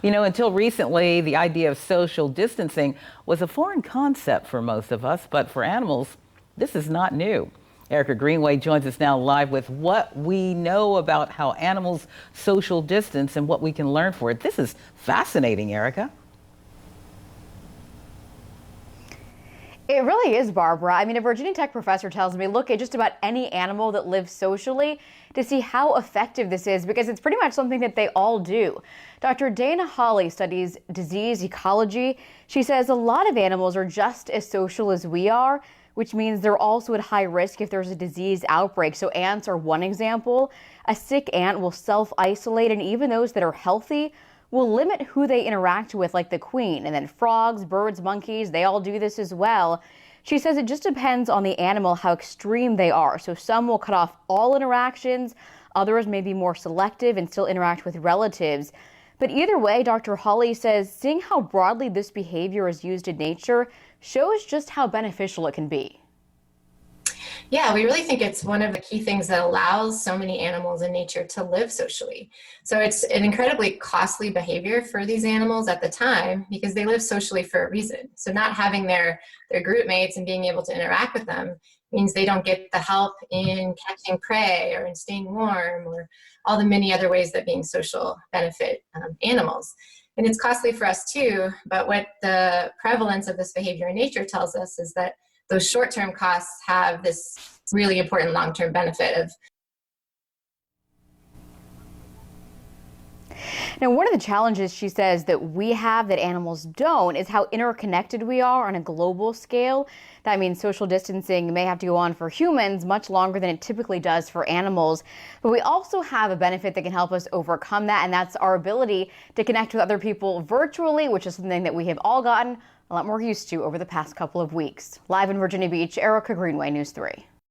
Until recently, the idea of social distancing was a foreign concept for most of us, but for animals, this is not new. Erica Greenway joins us now live with what we know about how animals social distance and what we can learn for it. This is fascinating, Erica. It really is, Barbara. I mean, a Virginia Tech professor tells me, look at just about any animal that lives socially to see how effective this is, because it's pretty much something that they all do. Dr. Dana HAWLEY studies disease ecology. She says a lot of animals are just as social as we are, which means they're also at high risk if there's a disease outbreak. So ants are one example. A sick ant will self-isolate, and even those that are healthy will limit who they interact with, like the queen. And then frogs, birds, monkeys, they all do this as well. She says it just depends on the animal how extreme they are. So some will cut off all interactions, others may be more selective and still interact with relatives. But either way, Dr. HAWLEY says seeing how broadly this behavior is used in nature shows just how beneficial it can be. Yeah, we really think it's one of the key things that allows so many animals in nature to live socially. So it's an incredibly costly behavior for these animals at the time because they live socially for a reason. So not having their group mates and being able to interact with them means they don't get the help in catching prey or in staying warm or all the many other ways that being social benefit animals. And it's costly for us too, but what the prevalence of this behavior in nature tells us is that those short-term costs have this really important long-term benefit of. Now, one of the challenges she says that we have that animals don't is how interconnected we are on a global scale. That means social distancing may have to go on for humans much longer than it typically does for animals. But we also have a benefit that can help us overcome that, and that's our ability to connect with other people virtually, which is something that we have all gotten a lot more used to over the past couple of weeks. Live in Virginia Beach, Erica Greenway, News 3.